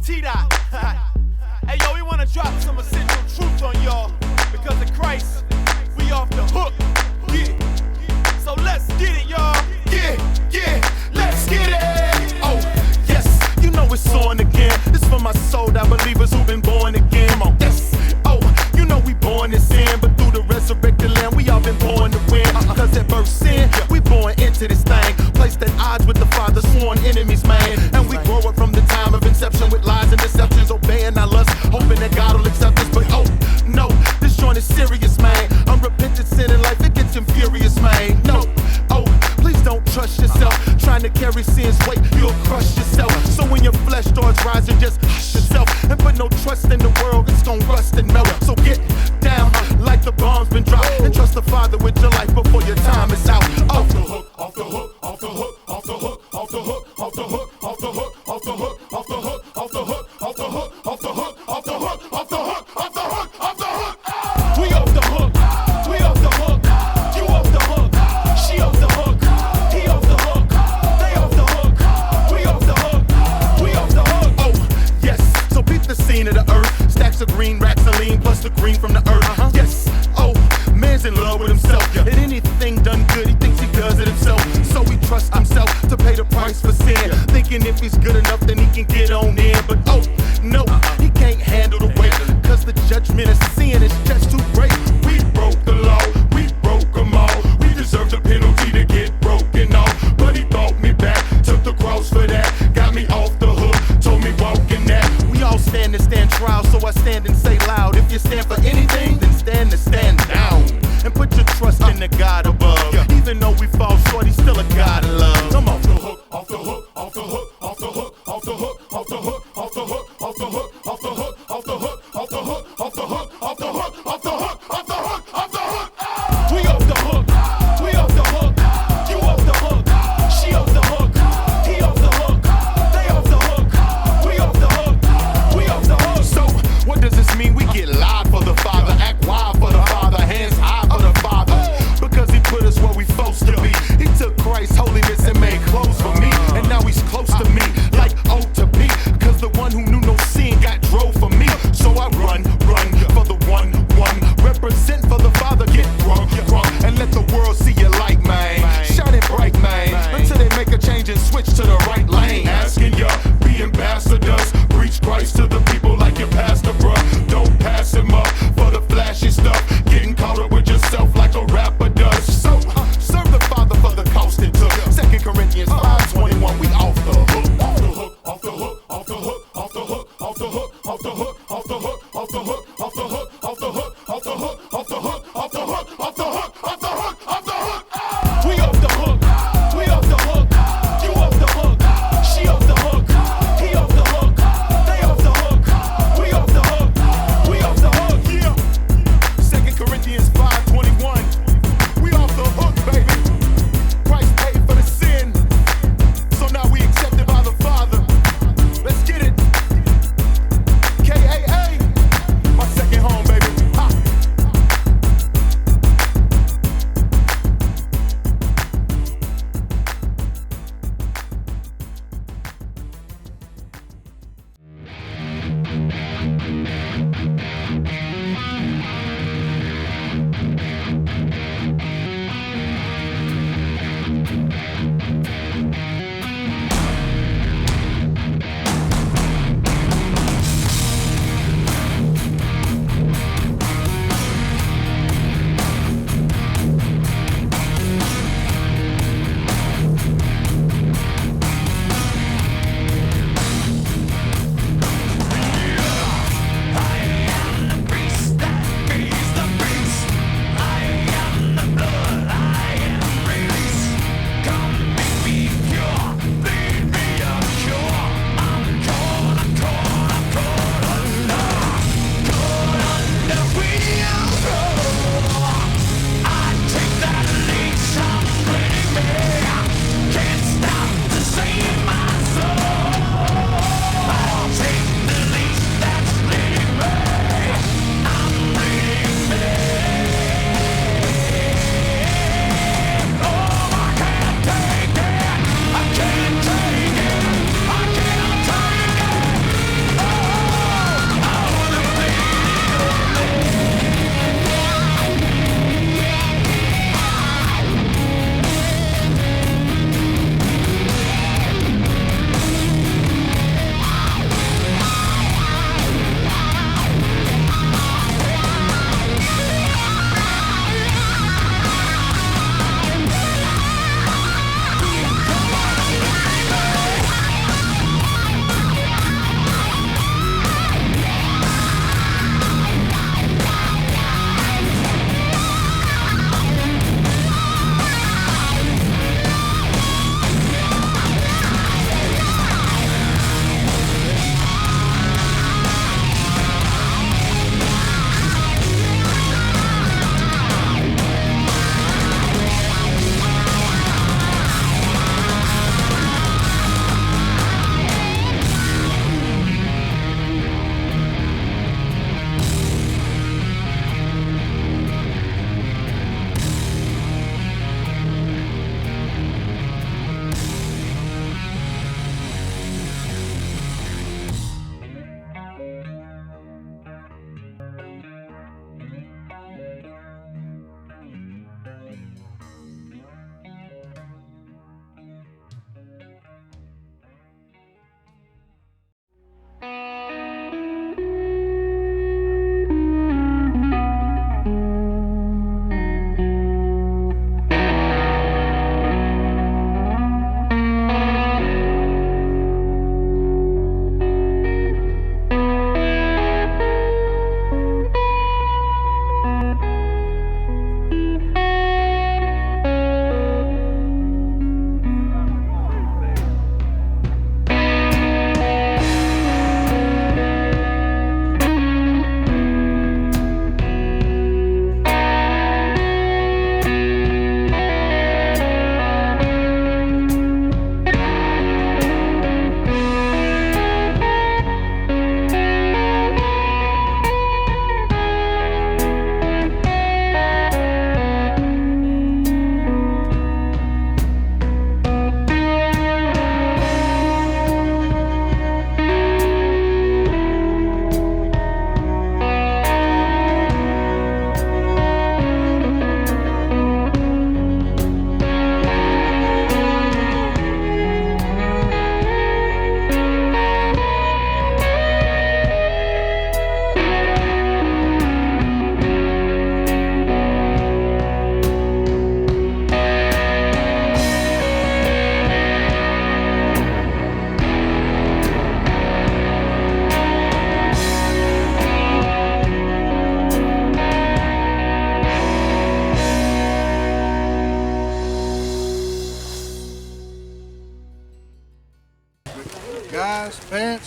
T-Dot. Hey, yo, we wanna drop some essential truth on y'all. Because of Christ, we off the hook. Yeah. So let's get it, y'all. Yeah, let's get it. Oh, yes, you know it's on again. This for my soul, out believers who've been born again. Come on, yes. Oh, you know we born in sin, but through the resurrected Lamb, we all been born to win. Cause at birth sin, we born into this thing. Placed at odds with the Father, sworn enemies, man. And we grow up from the time of inception with lies and deceptions, obeying our lust, hoping that God will accept us. But oh, no, this joint is serious, man. Unrepentant sin in life, it gets infurious, man. No, oh, please don't trust yourself. Trying to carry sin's weight, you'll crush yourself. So when your flesh starts rising, just hush yourself. And put no trust in the world, it's gonna rust and melt. So get down like the bomb's been dropped. And trust the Father with your life before your time is out. Off the hook, off the hook, off the hook, off the hook, off the hook, off the hook, off the hook, off the hook, off the hook, off the hook, off the hook, off the hook, off the hook, off the hook, off the hook, off the hook. We off the hook. We off the hook. You off the hook. She off the hook. He off the hook. They off the hook. We off the hook. We off the hook. Oh, yes. So beat the scene of the earth. Stacks of green racks of lean plus the green from the earth. Yes. Oh, man's in love with himself. And anything done good, he thinks he does it himself. So he trusts himself to pay the price for sin. Thinking if he's good enough, then he can get on in. But oh, no, he can't handle the weight. Cause the judgment of sin is just too great. We broke the law, we broke them all. We deserve the penalty to get broken off. But he brought me back, took the cross for that. Got me off the hook, told me walk in that. We all stand and stand trial, so I stand and say loud. If you stand for anything, then stand and stand down. And put your trust in the God above. Even though we fall short, he's still a God of love. Come on. Off the hook, off the hook, off the hook, off the hook, off the hook, off the hook, off the hook, off the hook, off the hook, off the hook, off the hook, off the hook, off the hook, off the hook, off the hook, off the hook. We off the hook. We off the hook. You off the hook. She off the hook. He off the hook. They off the hook. We off the hook. We off the hook. So, what does this mean? We get live for the Father, act wild for the Father, hands high for the Father. Because he put us where we supposed to be. He took Christ's holiness and made clothes for me. And now he's close to me, like O to P. Cause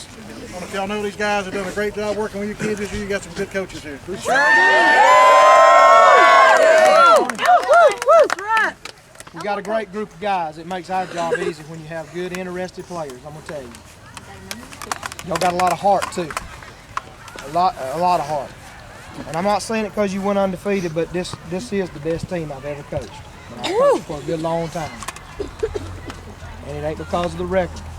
coaches. I don't know if y'all know these guys have done a great job working with your kids this year. You got some good coaches here. We got a great group of guys. It makes our job easy when you have good, interested players, I'm going to tell you. Y'all got a lot of heart, too. A lot of heart. And I'm not saying it because you went undefeated, but this is the best team I've ever coached. And I've coached for a good long time. And it ain't because of the record.